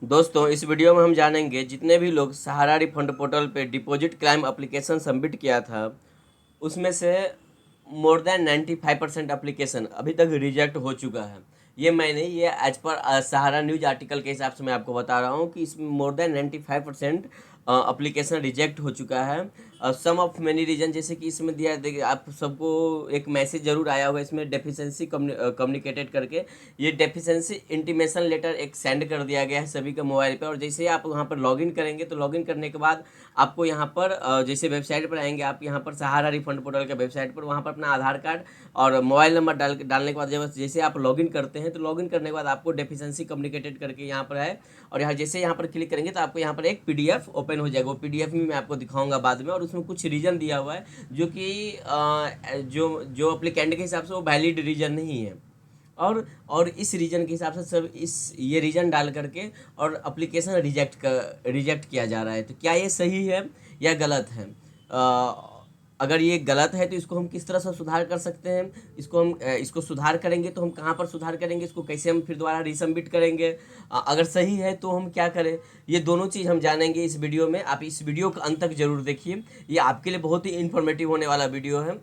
दोस्तों इस वीडियो में हम जानेंगे जितने भी लोग सहारा रिफंड पोर्टल पे डिपॉजिट क्लाइम एप्लीकेशन सबमिट किया था उसमें से मोर देन 95% एप्लीकेशन अभी तक रिजेक्ट हो चुका है। ये एज पर सहारा न्यूज आर्टिकल के हिसाब से मैं आपको बता रहा हूँ कि इसमें मोर देन 95% एप्लीकेशन रिजेक्ट हो चुका है। सम ऑफ मेनी रीजन जैसे कि इसमें दिया है, देखिए आप सबको एक मैसेज जरूर आया होगा इसमें डेफिशिएंसी कम्युनिकेटेड करके। ये डेफिशिएंसी इंटीमेशन लेटर एक सेंड कर दिया गया है सभी के मोबाइल पे, और जैसे ही आप वहाँ पर लॉगिन करेंगे तो लॉगिन करने के बाद आपको यहाँ पर जैसे वेबसाइट पर आएंगे आप, यहाँ पर सहारा रिफंड पोर्टल के वेबसाइट पर वहाँ पर अपना आधार कार्ड और मोबाइल नंबर डालने के बाद जब जैसे आप लॉगिन करते हैं तो लॉगिन करने के बाद आपको डेफिशिएंसी कम्युनिकेटेड करके यहाँ पर है, और यहाँ जैसे यहाँ पर क्लिक करेंगे तो आपको यहाँ पर एक पीडीएफ ओपन हो जाएगा। वो पीडीएफ में मैं आपको दिखाऊंगा बाद में, और उसमें कुछ रीजन दिया हुआ है जो कि जो जो एप्लीकेंट के हिसाब से वो वैलिड रीजन नहीं है, और इस रीजन के हिसाब से सब इस ये रीजन डाल करके और एप्लीकेशन रिजेक्ट किया जा रहा है। तो क्या ये सही है या गलत है? अगर ये गलत है तो इसको हम किस तरह से सुधार कर सकते हैं? इसको सुधार करेंगे तो हम कहाँ पर सुधार करेंगे? इसको कैसे हम फिर दोबारा रीसबमिट करेंगे? अगर सही है तो हम क्या करें? ये दोनों चीज़ हम जानेंगे इस वीडियो में। आप इस वीडियो को अंत तक जरूर देखिए, ये आपके लिए बहुत ही इन्फॉर्मेटिव होने वाला वीडियो है।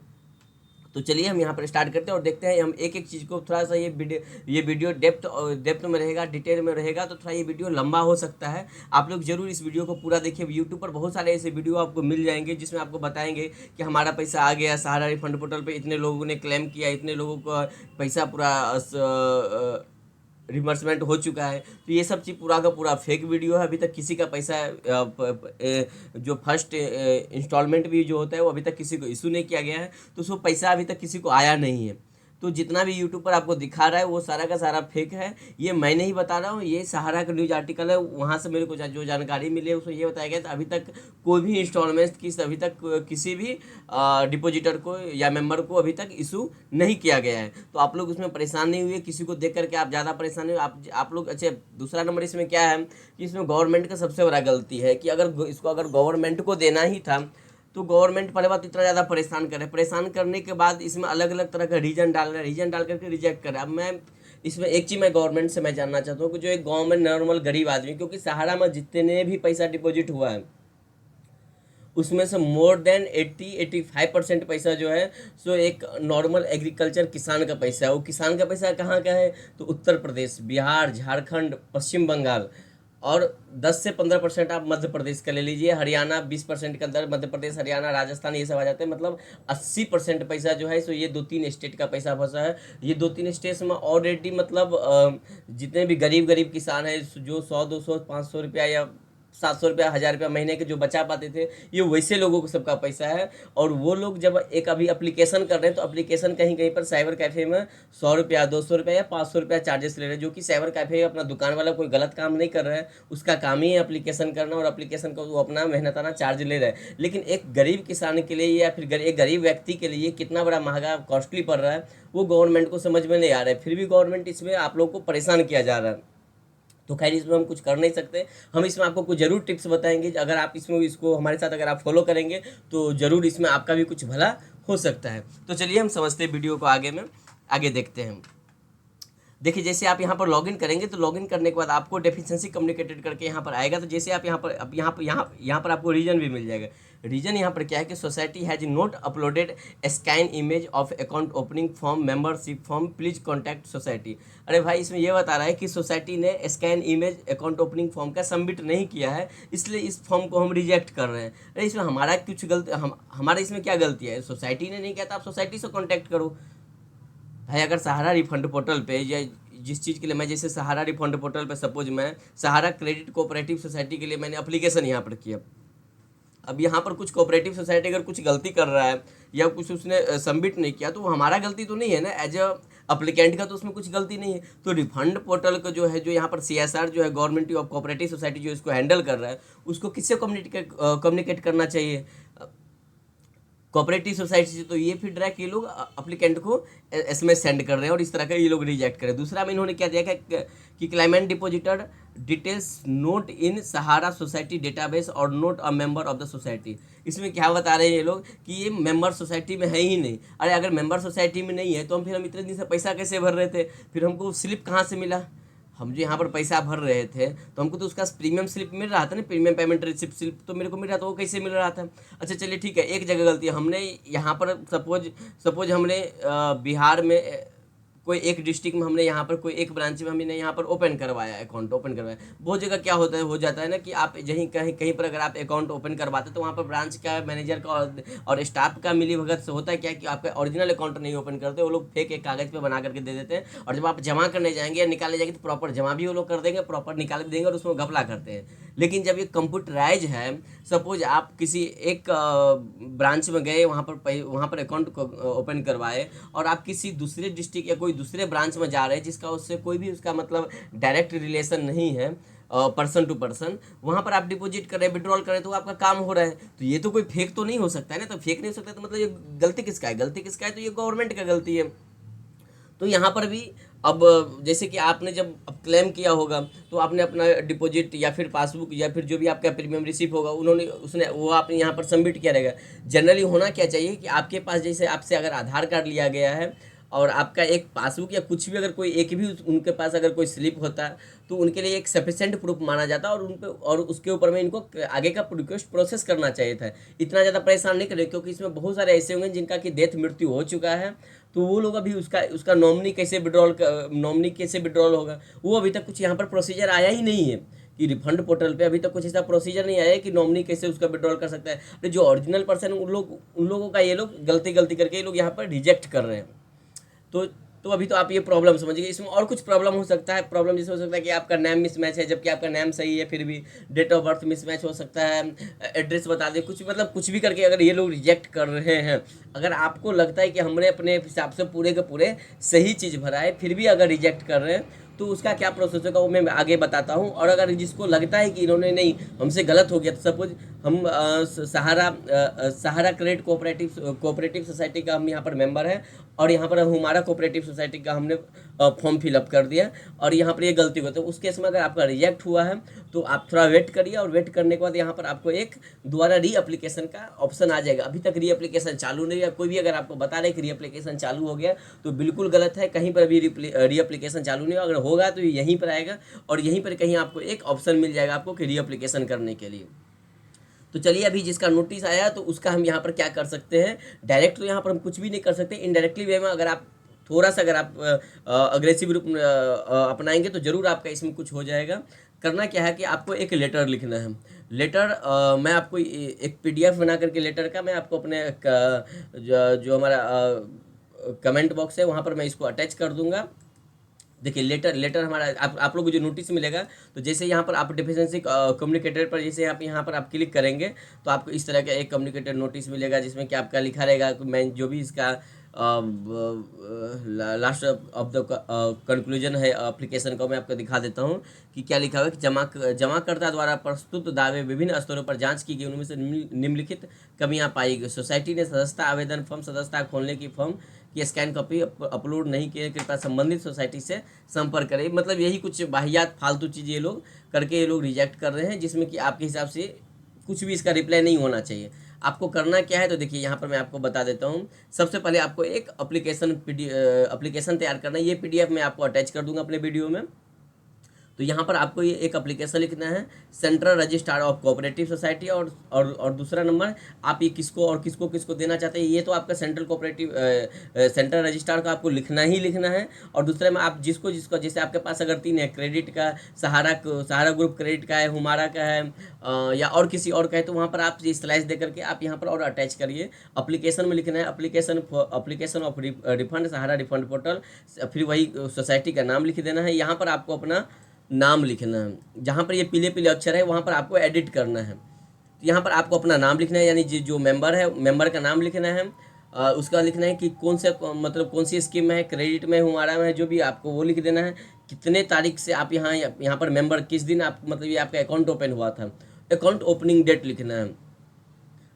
तो चलिए हम यहाँ पर स्टार्ट करते हैं और देखते हैं हम एक एक चीज़ को थोड़ा सा। ये वीडियो डेप्थ में रहेगा, डिटेल में रहेगा, तो थोड़ा ये वीडियो लंबा हो सकता है। आप लोग जरूर इस वीडियो को पूरा देखिए। यूट्यूब पर बहुत सारे ऐसे वीडियो आपको मिल जाएंगे जिसमें आपको बताएंगे कि हमारा पैसा आ गया सहारा रिफंड पोर्टल पे, इतने लोगों ने क्लेम किया, इतने लोगों को पैसा पूरा रिमर्समेंट हो चुका है। तो ये सब चीज़ पूरा का पूरा फेक वीडियो है। अभी तक किसी का पैसा जो फर्स्ट इंस्टॉलमेंट भी जो होता है वो अभी तक किसी को इशू नहीं किया गया है, तो उसको पैसा अभी तक किसी को आया नहीं है। तो जितना भी यूट्यूब पर आपको दिखा रहा है वो सारा का सारा फेक है। ये मैं नहीं बता रहा हूँ, ये सहारा का न्यूज आर्टिकल है, वहाँ से मेरे को जो जानकारी मिली है उसमें ये बताया गया था अभी तक कोई भी इंस्टॉलमेंट अभी तक किसी भी डिपॉजिटर को या मेंबर को अभी तक इशू नहीं किया गया है। तो आप लोग उसमें परेशान नहीं हुए, किसी को देख करके आप ज़्यादा परेशान नहीं हुए। आप लोग अच्छा, दूसरा नंबर इसमें क्या है कि इसमें गवर्नमेंट का सबसे बड़ा गलती है कि अगर गवर्नमेंट को देना ही था तो गवर्नमेंट पहले बात इतना ज़्यादा परेशान करने के बाद इसमें अलग अलग तरह का रीजन डाल रहा है, रीजन डाल करके रिजेक्ट कर रहा है। अब मैं इसमें एक चीज़ मैं गवर्नमेंट से मैं जानना चाहता हूँ कि जो एक गांव में नॉर्मल गरीब आदमी, क्योंकि सहारा में जितने भी पैसा डिपॉजिट हुआ है उसमें से मोर देन 80-85% पैसा जो है सो एक नॉर्मल एग्रीकल्चर किसान का पैसा है। वो किसान का पैसा कहाँ का है? तो उत्तर प्रदेश, बिहार, झारखंड, पश्चिम बंगाल, और 10 से 15% आप मध्य प्रदेश का ले लीजिए। हरियाणा 20% के अंदर मध्य प्रदेश, हरियाणा, राजस्थान ये सब आ जाते हैं। मतलब 80% पैसा जो है सो ये 2-3 स्टेट का पैसा फंसा है। ये 2-3 स्टेट में ऑलरेडी मतलब जितने भी गरीब गरीब किसान हैं जो 100, 200, 500 रुपया या 700 रुपया, 1000 रुपया महीने के जो बचा पाते थे, ये वैसे लोगों को सबका पैसा है। और वो लोग जब एक अभी एप्लीकेशन कर रहे हैं तो एप्लीकेशन कहीं कहीं पर साइबर कैफ़े में 100 रुपया, 200 रुपया या 500 रुपया चार्जेस ले रहे हैं, जो कि साइबर कैफ़े अपना दुकान वाला कोई गलत काम नहीं कर रहा है, उसका काम ही है एप्लीकेशन करना, और एप्लीकेशन का वो अपना मेहनताना चार्ज ले रहा है। लेकिन एक गरीब किसान के लिए या फिर एक गरीब व्यक्ति के लिए कितना बड़ा महंगा कॉस्टली पड़ रहा है वो गवर्नमेंट को समझ में नहीं आ रहा है। फिर भी गवर्नमेंट इसमें आप लोग को परेशान किया जा रहा है। तो खैर इसमें हम कुछ कर नहीं सकते। हम इसमें आपको कुछ ज़रूर टिप्स बताएंगे, अगर आप इसमें इसको हमारे साथ अगर आप फॉलो करेंगे तो ज़रूर इसमें आपका भी कुछ भला हो सकता है। तो चलिए हम समझते हैं वीडियो को, आगे देखते हैं। देखिए जैसे आप यहाँ पर लॉगिन करेंगे तो लॉगिन करने के बाद आपको डेफिशिएंसी कम्युनिकेटेड करके यहाँ पर आएगा। तो जैसे आप यहाँ पर आपको रीजन भी मिल जाएगा। रीजन यहाँ पर क्या है कि society has not uploaded scan image of account opening form, membership form, please contact society. अरे भाई इसमें ये बता रहा है कि सोसाइटी ने scan image account opening form का सबमिट नहीं किया है, इसलिए इस फॉर्म को हम रिजेक्ट कर रहे हैं। अरे इसमें हमारा कुछ गलती, हमारा इसमें क्या गलती है? सोसाइटी ने नहीं किया था, आप सोसाइटी से कॉन्टैक्ट करो भाई। अगर सहारा रिफंड पोर्टल पे या जिस चीज़ के लिए मैं, जैसे सहारा रिफंड पोर्टल पे सपोज मैं सहारा क्रेडिट कोऑपरेटिव सोसाइटी के लिए मैंने एप्लीकेशन यहाँ पर किया। अब यहाँ पर कुछ कोऑपरेटिव सोसाइटी अगर कुछ गलती कर रहा है या कुछ उसने सबमिट नहीं किया तो वो हमारा गलती तो नहीं है ना, एज अ अप्लीकेंट का तो उसमें कुछ गलती नहीं है। तो रिफंड पोर्टल का जो है, जो यहाँ पर CSR जो है गवर्नमेंट ऑफ कोऑपरेटिव सोसाइटी जो इसको हैंडल कर रहा है, उसको किससे कम्युनिकेट करना चाहिए? कोऑपरेटिव सोसाइटी से। तो ये फीड रहा है कि ये लोग अप्लीकेंट को SMS सेंड कर रहे हैं और इस तरह का ये लोग रिजेक्ट कर रहे हैं। दूसरा में इन्होंने क्या दिया कि क्लाइमेंट डिपॉजिटर डिटेल्स नोट इन सहारा सोसाइटी डेटाबेस और note a member of the society. इसमें क्या बता रहे हैं ये लोग कि ये मेंबर सोसाइटी में है ही नहीं। अरे अगर मेंबर सोसाइटी में नहीं है तो हम इतने दिन से पैसा कैसे भर रहे थे? फिर हमको स्लिप कहाँ से मिला? हम जो यहाँ पर पैसा भर रहे थे तो हमको तो उसका प्रीमियम स्लिप मिल रहा था ना, प्रीमियम पेमेंट रिसिप्ट स्लिप तो मेरे को मिल रहा था, वो कैसे मिल रहा था? अच्छा चलिए ठीक है, एक जगह गलती है, हमने यहाँ पर सपोज हमने बिहार में कोई एक डिस्ट्रिक्ट में हमने यहाँ पर कोई एक ब्रांच में हमने यहाँ पर ओपन करवाया, अकाउंट ओपन करवाया। बहुत जगह क्या होता है, हो जाता है ना कि आप यहीं कहीं कहीं पर अगर आप अकाउंट ओपन करवाते तो वहाँ पर ब्रांच का मैनेजर का और स्टाफ का मिली भगत से होता है क्या कि आपका ओरिजिनल अकाउंट नहीं ओपन करते, वो लोग फेक एक कागज़ पे बना करके दे देते हैं, और जब आप जमा करने जाएंगे या निकालने जाएंगे तो प्रॉपर जमा भी वो लोग कर देंगे, प्रॉपर निकाल भी देंगे और उसमें घपला करते हैं। लेकिन जब ये कंप्यूटराइज है, सपोज आप किसी एक ब्रांच में गए, वहाँ पर अकाउंट ओपन करवाए और आप किसी दूसरे डिस्ट्रिक्ट या कोई दूसरे ब्रांच में जा रहे हैं जिसका उससे कोई भी उसका मतलब डायरेक्ट रिलेशन नहीं है, पर्सन टू पर्सन, वहाँ पर आप डिपॉजिट करें, विड्रॉल करें तो आपका काम हो रहा है, तो ये तो कोई फेक तो नहीं हो सकता है ना। तो फेक नहीं हो सकता तो मतलब ये गलती किसका है? गलती किसका है? तो ये गवर्नमेंट का गलती है। तो यहाँ पर भी अब जैसे कि आपने जब अब क्लेम किया होगा तो आपने अपना डिपॉजिट या फिर पासबुक या फिर जो भी आपका प्रीमियम रिसीव होगा उसने वो आपने यहाँ पर सबमिट किया रहेगा। जनरली होना क्या चाहिए कि आपके पास जैसे आपसे अगर आधार कार्ड लिया गया है और आपका एक पासबुक या कुछ भी, अगर कोई एक भी उनके पास अगर कोई स्लिप होता है तो उनके लिए एक सफिशेंट प्रूफ माना जाता है, और उन पे और उसके ऊपर में इनको आगे का रिक्वेस्ट प्रोसेस करना चाहिए था। इतना ज़्यादा परेशान नहीं करें, क्योंकि इसमें बहुत सारे ऐसे होंगे जिनका कि डेथ मृत्यु हो चुका है, तो वो लोग अभी उसका नॉमिनी कैसे विड्रॉल होगा, वो अभी तक कुछ यहाँ पर प्रोसीजर आया ही नहीं है कि रिफंड पोर्टल पे अभी तक कुछ ऐसा प्रोसीजर नहीं आया है कि नॉमिनी कैसे उसका विड्रॉल कर सकता है। तो जो ओरिजिनल पर्सन उन लोगों का ये लोग गलती करके ये लोग यहाँ पर रिजेक्ट कर रहे हैं। तो अभी तो आप ये प्रॉब्लम समझिए। इसमें और कुछ प्रॉब्लम हो सकता है। प्रॉब्लम जैसे हो सकता है कि आपका नेम मिसमैच है, जबकि आपका नेम सही है, फिर भी डेट ऑफ बर्थ मिसमैच हो सकता है, एड्रेस बता दें, कुछ मतलब कुछ भी करके अगर ये लोग रिजेक्ट कर रहे हैं। अगर आपको लगता है कि हमने अपने हिसाब से पूरे के पूरे सही चीज़ भरा है, फिर भी अगर रिजेक्ट कर रहे हैं तो उसका क्या प्रोसेस होगा वो मैं आगे बताता हूँ। और अगर जिसको लगता है कि इन्होंने नहीं हमसे गलत हो गया, तो सपोज हम सहारा क्रेडिट कोऑपरेटिव सोसाइटी का हम यहाँ पर मेंबर हैं और यहाँ पर हमारा कोऑपरेटिव सोसाइटी का हमने फॉर्म फिलअप कर दिया और यहाँ पर ये गलती हो, तो उस केस में अगर आपका रिजेक्ट हुआ है तो आप थोड़ा वेट करिए, और वेट करने के बाद यहाँ पर आपको एक दोबारा री एप्लीकेशन का ऑप्शन आ जाएगा। अभी तक री एप्लीकेशन चालू नहीं है। कोई भी अगर आपको बता रहे कि री एप्लीकेशन चालू हो गया तो बिल्कुल गलत है, कहीं पर भी री एप्लीकेशन चालू नहीं हो। अगर होगा तो यहीं पर आएगा और यहीं पर कहीं आपको एक ऑप्शन मिल जाएगा आपको कि री एप्लीकेशन करने के लिए। तो चलिए, अभी जिसका नोटिस आया तो उसका हम यहाँ पर क्या कर सकते हैं, डायरेक्ट तो यहाँ पर हम कुछ भी नहीं कर सकते, इनडायरेक्टली वे में अगर आप थोड़ा सा अगर आप अग्रेसिव रूप अपनाएंगे तो ज़रूर आपका इसमें कुछ हो जाएगा। करना क्या है कि आपको एक लेटर लिखना है। लेटर मैं आपको एक PDF बना करके लेटर का मैं आपको अपने जो हमारा कमेंट बॉक्स है वहाँ पर मैं इसको अटैच कर दूँगा। देखिए लेटर हमारा आप लोग को जो नोटिस मिलेगा, तो जैसे यहाँ पर आप डिफिशिएंसी कम्युनिकेटर पर जैसे यहाँ पर आप क्लिक करेंगे तो आपको इस तरह का एक कम्युनिकेटर नोटिस मिलेगा, जिसमें कि आपका लिखा रहेगा कि मैं जो भी इसका लास्ट ऑफ द कंक्लूजन है एप्लीकेशन का, मैं आपको दिखा देता हूँ कि क्या लिखा हुआ है कि जमाकर्ता द्वारा प्रस्तुत दावे विभिन्न स्तरों पर जांच की गई, उनमें से निम्नलिखित कमियां पाई गई। सोसाइटी ने सदस्यता आवेदन फॉर्म, सदस्यता खोलने की फॉर्म की स्कैन कॉपी अपलोड नहीं किए, कृपया संबंधित सोसाइटी से संपर्क करें। मतलब यही कुछ वाहियात फालतू चीज़ ये लोग करके ये लोग रिजेक्ट कर रहे हैं, जिसमें कि आपके हिसाब से कुछ भी इसका रिप्लाई नहीं होना चाहिए। आपको करना क्या है, तो देखिए यहाँ पर मैं आपको बता देता हूँ। सबसे पहले आपको एक एप्लीकेशन तैयार करना है। ये PDF मैं आपको अटैच कर दूंगा अपने वीडियो में। तो यहाँ पर आपको ये एक एप्लीकेशन लिखना है, central registrar of cooperative society, और दूसरा नंबर आप ये किसको और किसको देना चाहते हैं, ये तो आपका सेंट्रल रजिस्ट्रार का आपको लिखना ही लिखना है। और दूसरे में आप जिसको जैसे आपके पास अगर 3 है, क्रेडिट का सहारा ग्रुप क्रेडिट का है, हुमारा का है, या और किसी और का है, तो वहाँ पर आप ये स्लाइस दे करके आप यहाँ पर और अटैच करिए। एप्लीकेशन में लिखना है application of refund, Sahara refund portal, फिर वही सोसाइटी का नाम लिख देना है। यहाँ पर आपको अपना नाम लिखना है, जहाँ पर ये पीले पीले अक्षर है वहाँ पर आपको एडिट करना है। तो यहाँ पर आपको अपना नाम लिखना है, यानी जो मेंबर है मेंबर का नाम लिखना है। उसका लिखना है कि कौन सी स्कीम में है, क्रेडिट में, हमारा में है, जो भी आपको वो लिख देना है। कितने तारीख से आप यहाँ पर मेंबर, किस दिन आप मतलब ये आपका अकाउंट ओपन हुआ था, अकाउंट ओपनिंग डेट लिखना है।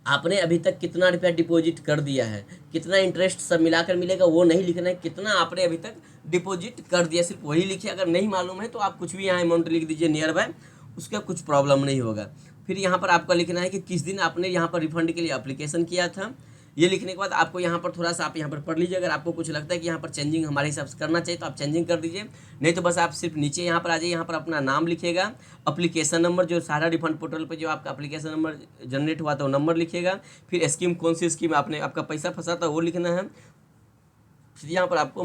आपने अभी तक कितना रुपया डिपॉजिट कर दिया है, कितना इंटरेस्ट सब मिलाकर मिलेगा वो नहीं लिखना है, कितना आपने अभी तक डिपॉजिट कर दिया सिर्फ वही लिखिए। अगर नहीं मालूम है तो आप कुछ भी यहाँ अमाउंट लिख दीजिए नियर बाय, उसका कुछ प्रॉब्लम नहीं होगा। फिर यहाँ पर आपका लिखना है कि किस दिन आपने यहाँ पर रिफंड के लिए एप्लीकेशन किया था, ये लिखने के बाद आपको यहाँ पर थोड़ा सा आप यहाँ पर पढ़ लीजिए। अगर आपको कुछ लगता है कि यहाँ पर चेंजिंग हमारे हिसाब से करना चाहिए तो आप चेंजिंग कर दीजिए, नहीं तो बस आप सिर्फ नीचे यहाँ पर आ जाइए, यहाँ पर अपना नाम लिखिएगा, एप्लीकेशन नंबर जो सहारा रिफंड पोर्टल पर जो आपका एप्लीकेशन नंबर जनरेट हुआ था वो नंबर लिखिएगा, फिर स्कीम कौन सी स्कीम आपने आपका पैसा फंसा था वो लिखना है, फिर यहाँ पर आपको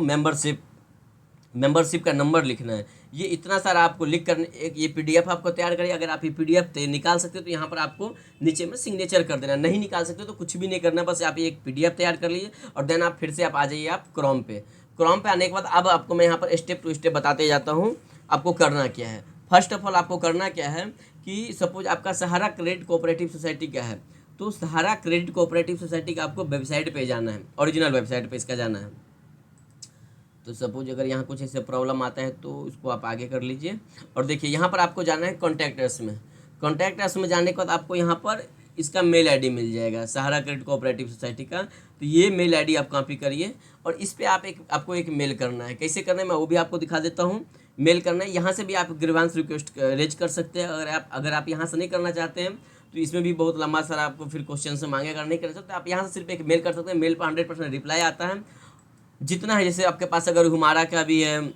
मेंबरशिप का नंबर लिखना है। ये इतना सारा आपको लिख कर एक ये पीडीएफ आपको तैयार करिए। अगर आप ये पीडीएफ निकाल सकते हो तो यहाँ पर आपको नीचे में सिग्नेचर कर देना, नहीं निकाल सकते तो कुछ भी नहीं करना, बस आप ये एक पीडीएफ तैयार कर लीजिए और देन आप फिर से आप आ जाइए आप क्रोम पे आने के बाद अब आपको मैं यहाँ पर स्टेप टू स्टेप बताते जाता हूँ आपको करना क्या है। फर्स्ट ऑफ ऑल आपको करना क्या है कि सपोज आपका सहारा क्रेडिट कोऑपरेटिव सोसाइटी क्या है, तो सहारा क्रेडिट कोऑपरेटिव सोसाइटी का आपको वेबसाइट पे जाना है, ओरिजिनल वेबसाइट पे इसका जाना है। तो सपोज अगर यहाँ कुछ ऐसे प्रॉब्लम आता है तो उसको आप आगे कर लीजिए और देखिए यहाँ पर आपको जाना है कॉन्टैक्ट अस में। कॉन्टैक्ट अस में जाने के बाद आपको यहाँ पर इसका मेल आईडी मिल जाएगा सहारा क्रेडिट कोऑपरेटिव सोसाइटी का, तो ये मेल आईडी आप कॉपी करिए और इस पर आपको एक मेल करना है। कैसे करना है मैं वो भी आपको दिखा देता हूँ। मेल करना है, यहाँ से भी आप ग्रीवांस रिक्वेस्ट रेज कर सकते हैं। अगर आप यहाँ से नहीं करना चाहते हैं तो इसमें भी बहुत लंबा सारा आपको फिर क्वेश्चन से मांगेगा, नहीं कर सकते आप यहाँ से सिर्फ एक मेल कर सकते हैं। मेल पर 100% रिप्लाई आता है जितना है, जैसे आपके पास अगर हुमारा का भी है,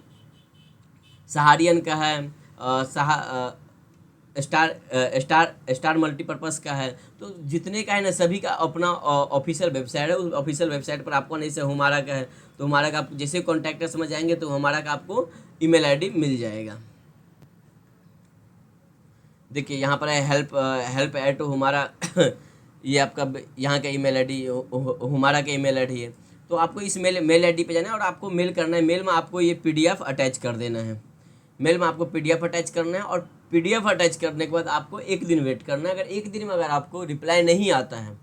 सहारियन का है, स्टार मल्टीपर्पज़ का है, तो जितने का है ना सभी का अपना ऑफिशियल वेबसाइट है। उस ऑफिशियल वेबसाइट पर आपको नहीं से हुमारा का है तो हुमारा का आप जैसे कॉन्टैक्ट अस में जाएंगे तो हुमारा का आपको ईमेल आईडी मिल जाएगा। देखिए यहाँ पर है हेल्प एट हुमारा ये आपका यहाँ का ईमेल आईडी हुमारा का ईमेल आईडी है। तो आपको इस मेल आईडी पे जाना है और आपको मेल करना है। मेल में आपको ये पीडीएफ अटैच कर देना है। मेल में आपको पीडीएफ अटैच करना है और पीडीएफ अटैच करने के बाद आपको एक दिन वेट करना है। अगर एक दिन में अगर आपको रिप्लाई नहीं आता है,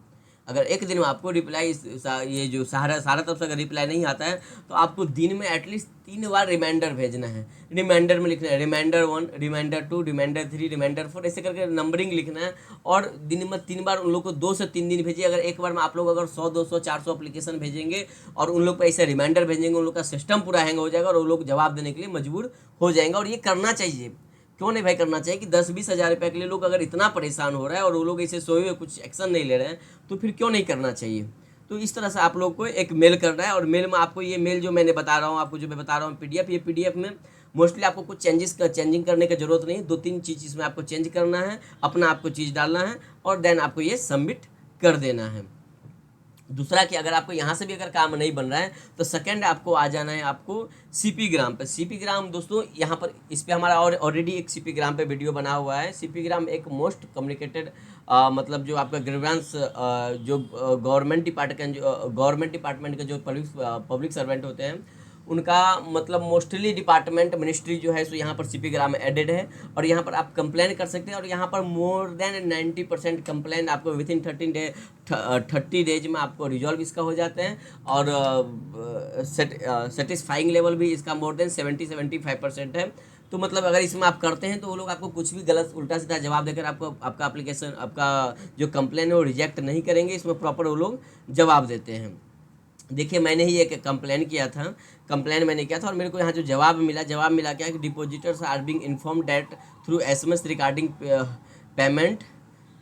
अगर एक दिन में आपको रिप्लाई ये जो सहारा तरफ से अगर रिप्लाई नहीं आता है तो आपको दिन में एटलीस्ट 3 बार रिमाइंडर भेजना है। रिमाइंडर में लिखना है रिमाइंडर 1, रिमाइंडर 2, रिमाइंडर 3, रिमाइंडर 4, ऐसे करके नंबरिंग लिखना है और दिन में 3 बार उन लोग को 2 से 3 दिन भेजिए। अगर एक बार में आप लोग अगर 100, 200, 400 एप्लीकेशन भेजेंगे और उन लोग पर ऐसे रिमाइंडर भेजेंगे, उन लोग का सिस्टम पूरा हैंग हो जाएगा और वो लोग जवाब देने के लिए मजबूर हो जाएंगे। और ये करना चाहिए, क्यों नहीं भाई, करना चाहिए कि 10-20 हज़ार रुपये के लिए लोग अगर इतना परेशान हो रहा है और वो लोग ऐसे सोए हुए कुछ एक्शन नहीं ले रहे हैं तो फिर क्यों नहीं करना चाहिए। तो इस तरह से आप लोग को एक मेल करना है और मेल में आपको ये मेल जो मैंने बता रहा हूँ आपको, जो मैं बता रहा हूँ पीडीएफ, ये पीडीएफ में मोस्टली आपको कुछ चेंजिंग करने की ज़रूरत नहीं है। 2-3 चीज़ इसमें आपको चेंज करना है, अपना आपको चीज़ डालना है और देन आपको ये सबमिट कर देना है। दूसरा कि अगर आपको यहाँ से भी अगर काम नहीं बन रहा है तो सेकंड आपको आ जाना है आपको सीपी ग्राम पे। सीपी ग्राम दोस्तों यहाँ पर इस पर हमारा और ऑलरेडी एक सीपी ग्राम पे वीडियो बना हुआ है। सीपी ग्राम एक मोस्ट कम्युनिकेटेड मतलब जो आपका ग्रीवेंस जो गवर्नमेंट डिपार्टमेंट के जो पब्लिक सर्वेंट होते हैं उनका मतलब मोस्टली डिपार्टमेंट मिनिस्ट्री जो है सो यहाँ पर सीपी ग्राम में एडेड है और यहाँ पर आप कंप्लेन कर सकते हैं और यहाँ पर मोर देन 90% कंप्लेन आपको विथिन 30 डेज में आपको रिजॉल्व इसका हो जाते हैं और सेटिस्फाइंग लेवल भी इसका मोर देन 70-75% है। तो मतलब अगर इसमें आप करते हैं तो वो लोग आपको कुछ भी गलत उल्टा सीधा जवाब देकर आपको आपका एप्लीकेशन आपका जो कंप्लेन है वो रिजेक्ट नहीं करेंगे। इसमें प्रॉपर वो लोग जवाब देते हैं। देखिए मैंने ही एक कंप्लेन मैंने किया था और मेरे को यहाँ जो जवाब मिला क्या कि depositors are being informed that through SMS regarding payment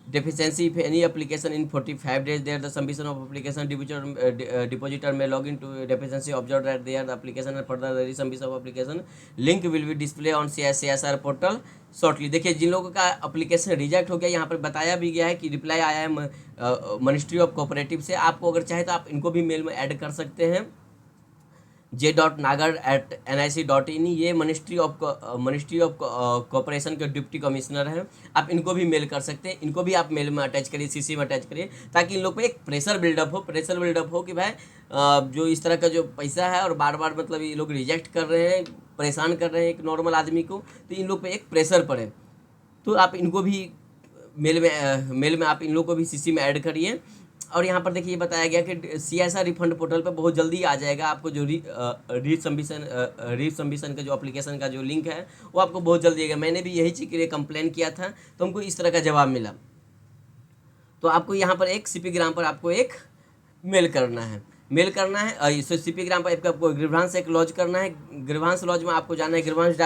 deficiency if any application in 45 days there the submission of application depositor may log into deficiency observed that there the application and further the resubmission of application link will be display on CSR portal shortly। देखिए जिन लोगों का application reject हो गया यहाँ पर बताया भी गया है कि रिप्लाई आया है मिनिस्ट्री ऑफ कोऑपरेटिव से। आपको अगर चाहे तो आप इनको भी मेल में ऐड कर सकते हैं j.nagar@nic.in। ये मिनिस्ट्री ऑफ कोऑपरेशन के डिप्टी कमिश्नर हैं। आप इनको भी मेल कर सकते हैं, इनको भी आप मेल में अटैच करिए, सीसी में अटैच करिए ताकि इन लोग पे एक प्रेशर बिल्डअप हो कि भाई जो इस तरह का जो पैसा है और बार बार मतलब ये लोग रिजेक्ट कर रहे हैं, परेशान कर रहे हैं एक नॉर्मल आदमी को, तो इन लोग पे एक प्रेशर पड़े। तो आप इनको भी मेल में आप इन लोग को भी सीसी में ऐड करिए। और यहाँ पर देखिए बताया गया कि CSR रिफंड पोर्टल पर बहुत जल्दी आ जाएगा आपको जो रीसबमिशन का जो एप्लीकेशन का जो लिंक है वो आपको बहुत जल्दी आएगा। मैंने भी यही चीज़ के लिए कंप्लेन किया था तो हमको इस तरह का जवाब मिला। तो आपको यहाँ पर एक सीपी ग्राम पर आपको एक मेल करना है सीपी ग्राम पर आपको ग्रीवांस एक लॉन्च करना है। ग्रीवांस लॉन्च में आपको जाना है ग्रीवांस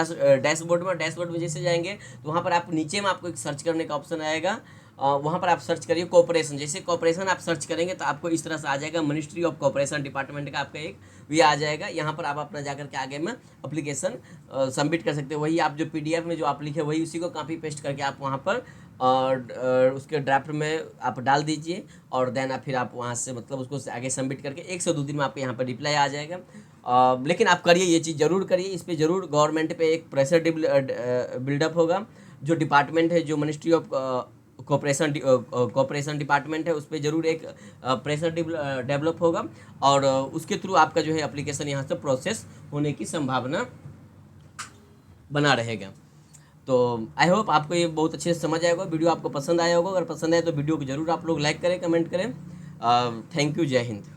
डैशबोर्ड में जैसे जाएंगे तो वहाँ पर आप नीचे में आपको एक सर्च करने का ऑप्शन आएगा वहाँ पर आप सर्च करिए कॉर्पोरेशन। जैसे कॉर्पोरेशन आप सर्च करेंगे तो आपको इस तरह से आ जाएगा, मिनिस्ट्री ऑफ कॉर्पोरेशन डिपार्टमेंट का आपका एक ये आ जाएगा। यहाँ पर आप अपना जाकर के आगे में अप्लीकेशन सबमिट कर सकते हैं। वही आप जो PDF में जो आप लिखे वही उसी को कॉपी पेस्ट करके आप वहाँ पर और उसके ड्राफ्ट में आप डाल दीजिए, और देन आप फिर आप वहाँ से मतलब उसको आगे सबमिट करके 1 से 2 दिन में आपके यहाँ पर रिप्लाई आ जाएगा। लेकिन आप करिए, ये चीज़ ज़रूर करिए, इस पर ज़रूर गवर्नमेंट पे एक प्रेशर बिल्डअप होगा। जो डिपार्टमेंट है, जो मिनिस्ट्री ऑफ कॉर्पोरेशन डिपार्टमेंट है, उस पर ज़रूर एक प्रेशर डेवलप होगा, और उसके थ्रू आपका जो है एप्लीकेशन यहाँ से प्रोसेस होने की संभावना बना रहेगा। तो आई होप आपको ये बहुत अच्छे से समझ आएगा, वीडियो आपको पसंद आया होगा। अगर पसंद आए तो वीडियो को जरूर आप लोग लाइक करें, कमेंट करें। थैंक यू, जय हिंद।